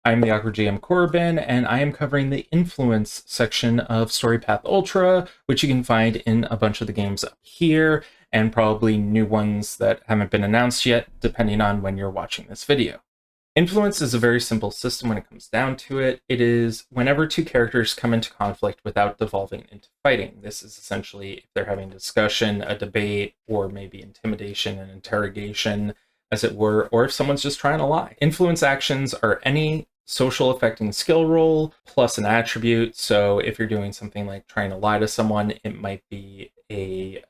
I'm the RPG Corbin, and I am covering the influence section of Storypath Ultra, which you can find in a bunch of the games up here, and probably new ones that haven't been announced yet, depending on when you're watching this video. Influence is a very simple system when it comes down to it. It is whenever two characters come into conflict without devolving into fighting. This is essentially if they're having a discussion, a debate, or maybe intimidation and interrogation, as it were, or if someone's just trying to lie. Influence actions are any social affecting skill roll plus an attribute. So if you're doing something like trying to lie to someone, it might be a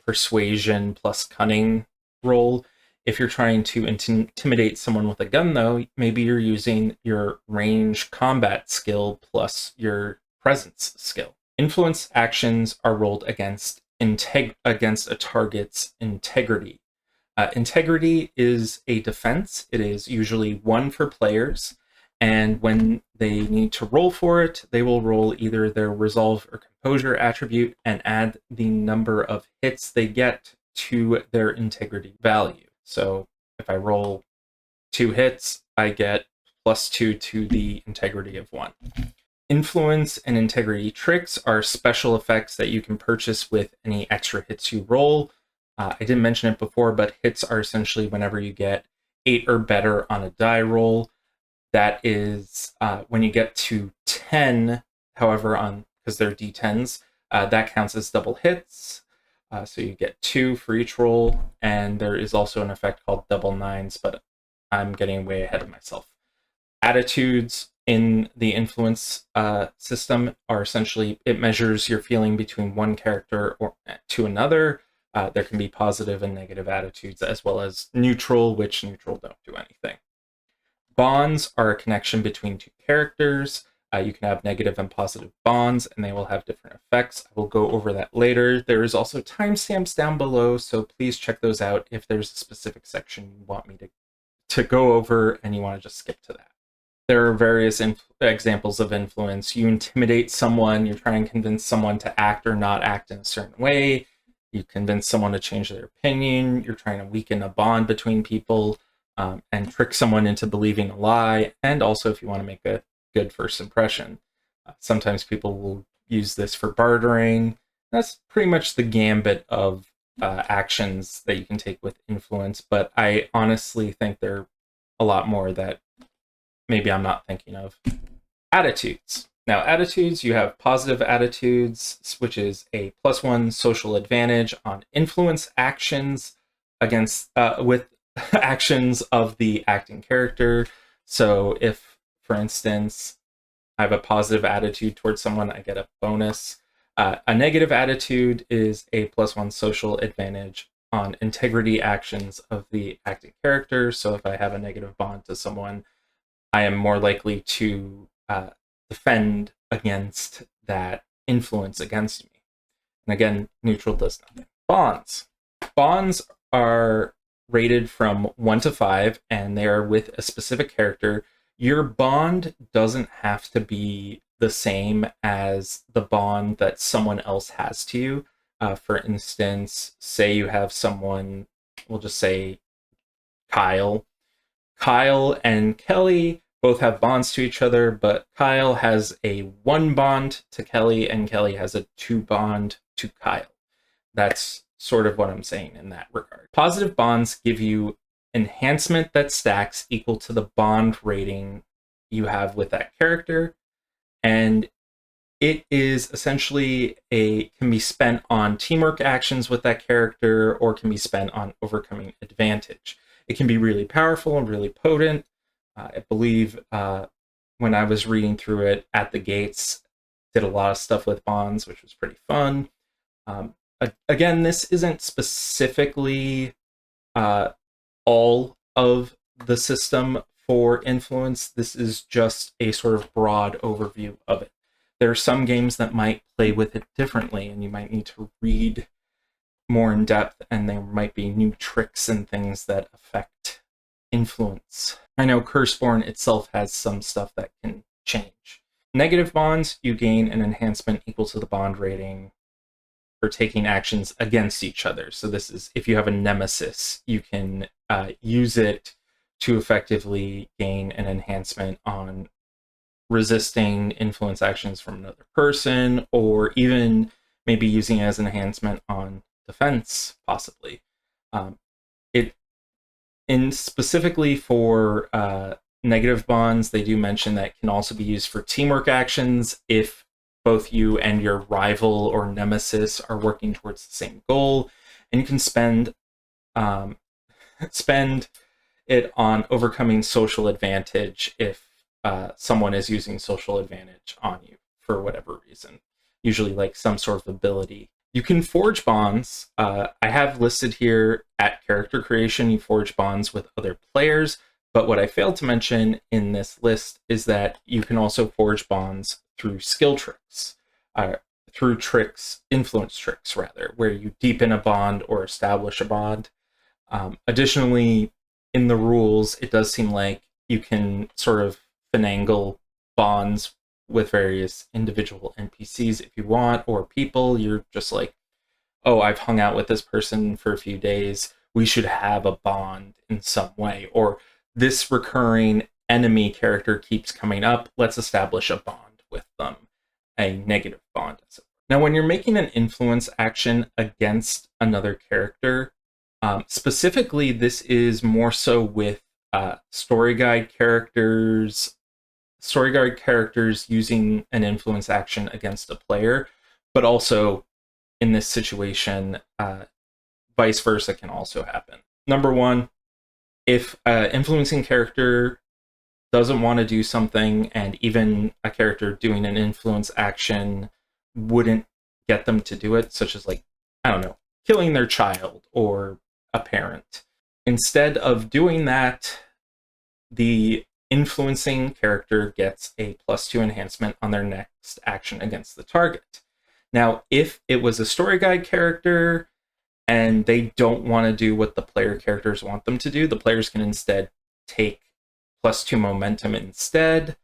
persuasion plus cunning roll. If you're trying to intimidate someone with a gun, though, maybe you're using your range combat skill plus your presence skill. Influence actions are rolled against a target's integrity. Integrity is a defense. It is usually 1 for players, and when they need to roll for it, they will roll either their resolve or composure attribute and add the number of hits they get to their integrity value. So if I roll 2 hits, I get +2 to the integrity of 1. Influence and integrity tricks are special effects that you can purchase with any extra hits you roll. I didn't mention it before, but hits are essentially whenever you get 8 or better on a die roll. That is when you get to 10, however, because they're d10s, that counts as double hits. So you get 2 for each roll, and there is also an effect called double nines, but I'm getting way ahead of myself. Attitudes in the influence system are essentially, it measures your feeling between one character or to another. There can be positive and negative attitudes, as well as neutral, which neutral don't do anything. Bonds are a connection between two characters. You can have negative and positive bonds, and they will have different effects. I will go over that later. There is also timestamps down below, so please check those out if there's a specific section you want me to go over and you want to just skip to that. There are various examples of influence. You intimidate someone, you're trying to convince someone to act or not act in a certain way. You convince someone to change their opinion. You're trying to weaken a bond between people and trick someone into believing a lie. And also if you want to make a good first impression. Sometimes people will use this for bartering. That's pretty much the gambit of actions that you can take with influence, but I honestly think there are a lot more that maybe I'm not thinking of. Attitudes. Now, attitudes, you have positive attitudes, which is a +1 social advantage on influence actions against with actions of the acting character. So if, for instance, I have a positive attitude towards someone, I get a bonus. A negative attitude is a +1 social advantage on integrity actions of the acting character. So if I have a negative bond to someone, I am more likely to defend against that influence against me. And again, neutral does nothing. Bonds. Bonds are rated from 1 to 5, and they are with a specific character. Your bond doesn't have to be the same as the bond that someone else has to you. For instance, say you have someone, we'll just say Kyle. Kyle and Kelly both have bonds to each other, but Kyle has a 1 bond to Kelly, and Kelly has a 2 bond to Kyle. That's sort of what I'm saying in that regard. Positive bonds give you enhancement that stacks equal to the bond rating you have with that character, and it is essentially can be spent on teamwork actions with that character, or can be spent on overcoming advantage. It can be really powerful and really potent. I believe when I was reading through it, At the Gates did a lot of stuff with bonds, which was pretty fun. Again, this isn't specifically all of the system for influence. This is just a sort of broad overview of it. There are some games that might play with it differently, and you might need to read more in depth, and there might be new tricks and things that affect influence. I know Curseborne itself has some stuff that can change. Negative bonds, you gain an enhancement equal to the bond rating for taking actions against each other. So this is if you have a nemesis, you can use it to effectively gain an enhancement on resisting influence actions from another person, or even maybe using it as an enhancement on defense, possibly. It in specifically for negative bonds, they do mention that it can also be used for teamwork actions if both you and your rival or nemesis are working towards the same goal, and you can spend spend it on overcoming social advantage if someone is using social advantage on you for whatever reason, usually like some sort of ability. You can forge bonds. I have listed here at character creation, you forge bonds with other players, but what I failed to mention in this list is that you can also forge bonds through skill tricks, through tricks, influence tricks rather, where you deepen a bond or establish a bond. Additionally, in the rules, it does seem like you can sort of finagle bonds with various individual NPCs if you want, or people. You're just like, oh, I've hung out with this person for a few days, we should have a bond in some way, or this recurring enemy character keeps coming up, let's establish a bond with them, a negative bond. Now, when you're making an influence action against another character, specifically, this is more so with story guide characters using an influence action against a player, but also in this situation, vice versa can also happen. Number one, if an influencing character doesn't want to do something, and even a character doing an influence action wouldn't get them to do it, such as, like, I don't know, killing their child or a parent. Instead of doing that, the influencing character gets a +2 enhancement on their next action against the target. Now, if it was a story guide character and they don't want to do what the player characters want them to do, the players can instead take +2 momentum instead.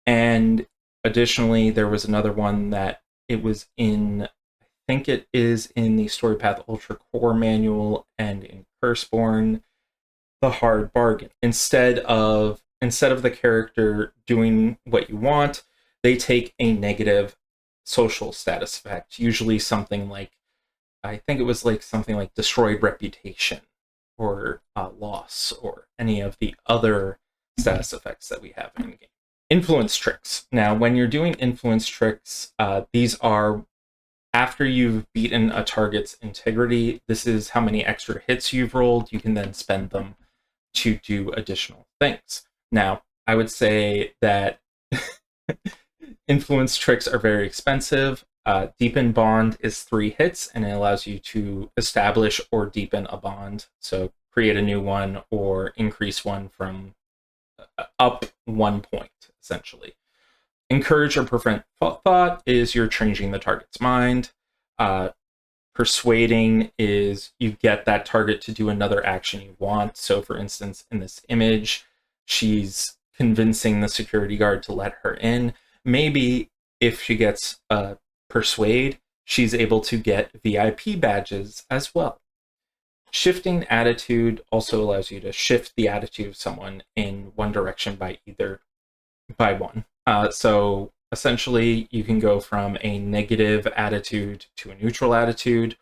And additionally, there was another one that it was in, I think it is in the Storypath Ultra Core Manual and in Curseborne, the hard bargain. Instead of the character doing what you want, they take a negative social status effect, usually something like, I think it was like something like destroyed reputation or loss, or any of the other status effects that we have in the game. Influence tricks. Now, when you're doing influence tricks, these are after you've beaten a target's integrity. This is how many extra hits you've rolled. You can then spend them to do additional things. Now, I would say that influence tricks are very expensive. Deepen bond is 3 hits, and it allows you to establish or deepen a bond. So create a new one or increase one from up 1 point, essentially. Encourage or prevent thought is you're changing the target's mind. Persuading is you get that target to do another action you want. So for instance, in this image, she's convincing the security guard to let her in. Maybe if she gets persuade, she's able to get VIP badges as well. Shifting attitude also allows you to shift the attitude of someone in one direction by one. So essentially, you can go from a negative attitude to a neutral attitude,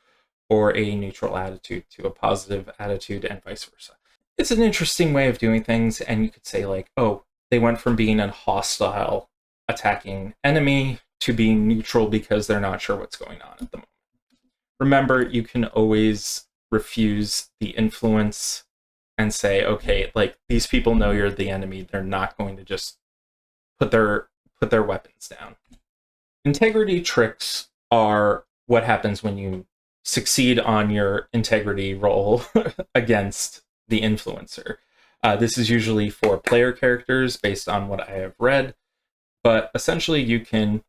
or a neutral attitude to a positive attitude, and vice versa. It's an interesting way of doing things, and you could say, like, oh, they went from being a hostile attacking enemy to being neutral because they're not sure what's going on at the moment. Remember, you can always refuse the influence and say, okay, like, these people know you're the enemy. They're not going to just put their weapons down. Integrity tricks are what happens when you succeed on your integrity roll against the influencer. This is usually for player characters based on what I have read, but essentially you can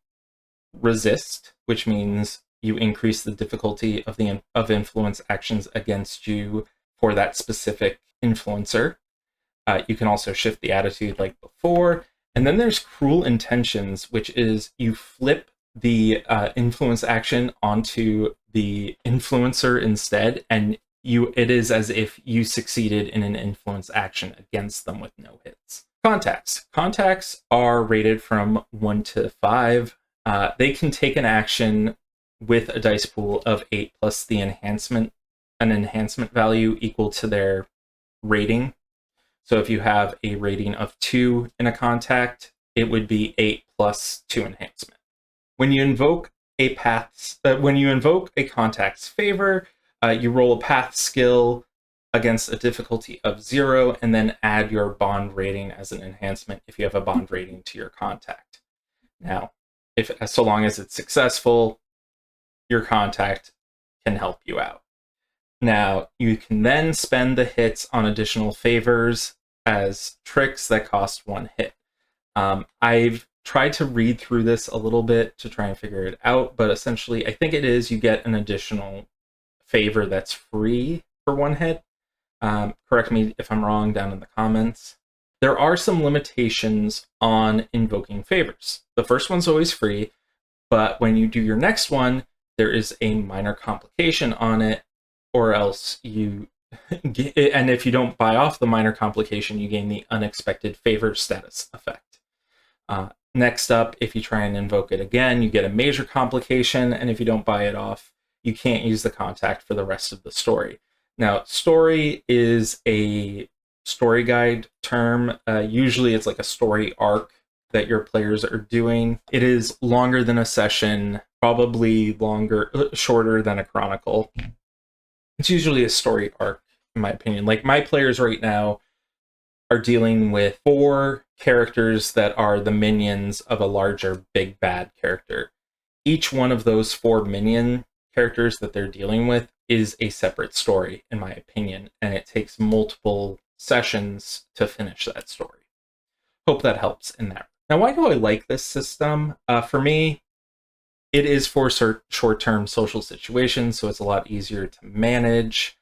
resist, which means you increase the difficulty of influence actions against you for that specific influencer. You can also shift the attitude like before. And then there's cruel intentions, which is you flip the influence action onto the influencer instead, and it is as if you succeeded in an influence action against them with no hits. Contacts are rated from 1 to 5. They can take an action with a dice pool of 8 plus an enhancement value equal to their rating. So if you have a rating of 2 in a contact, it would be 8 plus 2 enhancement. When you invoke a contact's favor, you roll a path skill against a difficulty of 0, and then add your bond rating as an enhancement if you have a bond rating to your contact. Now, so long as it's successful, your contact can help you out. Now, you can then spend the hits on additional favors as tricks that cost 1 hit. I've tried to read through this a little bit to try and figure it out, but essentially, I think it is you get an additional favor that's free for 1 hit. Correct me if I'm wrong down in the comments. There are some limitations on invoking favors. The first one's always free, but when you do your next one, there is a minor complication on it, or else and if you don't buy off the minor complication, you gain the unexpected favor status effect. Next up, if you try and invoke it again, you get a major complication, and if you don't buy it off, you can't use the contact for the rest of the story. Now, story is a story guide term. Usually it's like a story arc that your players are doing. It is longer than a session, probably shorter than a chronicle. It's usually a story arc, in my opinion. Like, my players right now are dealing with 4 characters that are the minions of a larger big bad character. Each one of those 4 minion characters that they're dealing with is a separate story, in my opinion, and it takes multiple sessions to finish that story. Hope that helps in that. Now, why do I like this system? For me, it is for short-term social situations, so it's a lot easier to manage.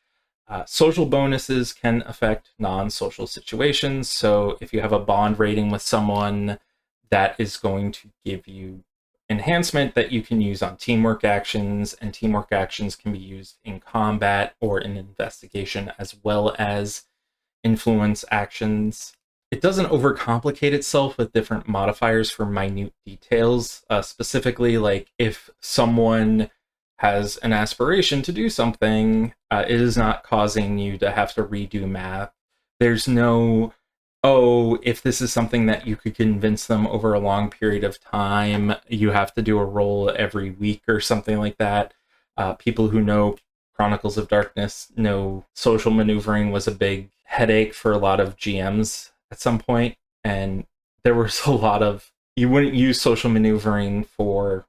Social bonuses can affect non-social situations, so if you have a bond rating with someone, that is going to give you enhancement that you can use on teamwork actions, and teamwork actions can be used in combat or in investigation, as well as influence actions. It doesn't overcomplicate itself with different modifiers for minute details. Specifically, like if someone has an aspiration to do something, it is not causing you to have to redo math. There's no, oh, if this is something that you could convince them over a long period of time, you have to do a roll every week or something like that. People who know Chronicles of Darkness know social maneuvering was a big headache for a lot of GMs at some point, and there was a lot of, you wouldn't use social maneuvering for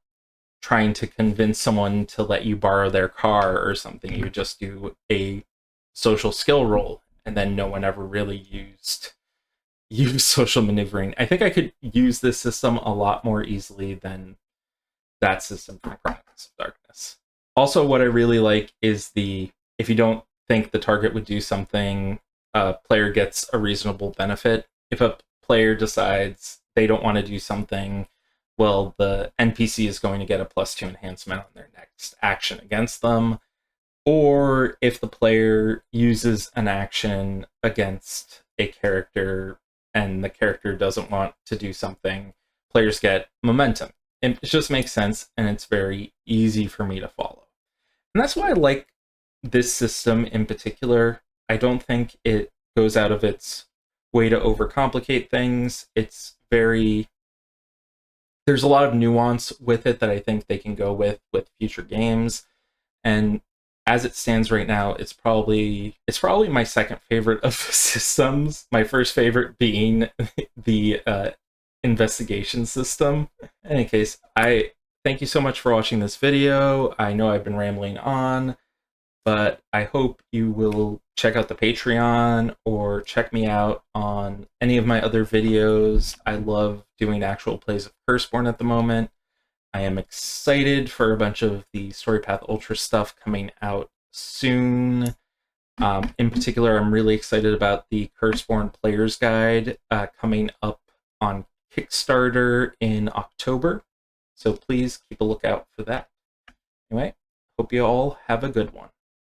trying to convince someone to let you borrow their car or something. You would just do a social skill roll, and then no one ever really used social maneuvering. I think I could use this system a lot more easily than that system from Chronicles of Darkness. Also, what I really like is if you don't think the target would do something, a player gets a reasonable benefit. If a player decides they don't want to do something, well, the NPC is going to get a +2 enhancement on their next action against them. Or if the player uses an action against a character and the character doesn't want to do something, players get momentum. It just makes sense, and it's very easy for me to follow. And that's why I like this system in particular. I don't think it goes out of its way to overcomplicate things. There's a lot of nuance with it that I think they can go with future games. And as it stands right now, it's probably my second favorite of the systems. My first favorite being the investigation system. In any case, I thank you so much for watching this video. I know I've been rambling on, but I hope you will check out the Patreon or check me out on any of my other videos. I love doing actual plays of Curseborne at the moment. I am excited for a bunch of the Storypath Ultra stuff coming out soon. In particular, I'm really excited about the Curseborne Player's Guide coming up on Kickstarter in October. So please keep a lookout for that. Anyway, hope you all have a good one.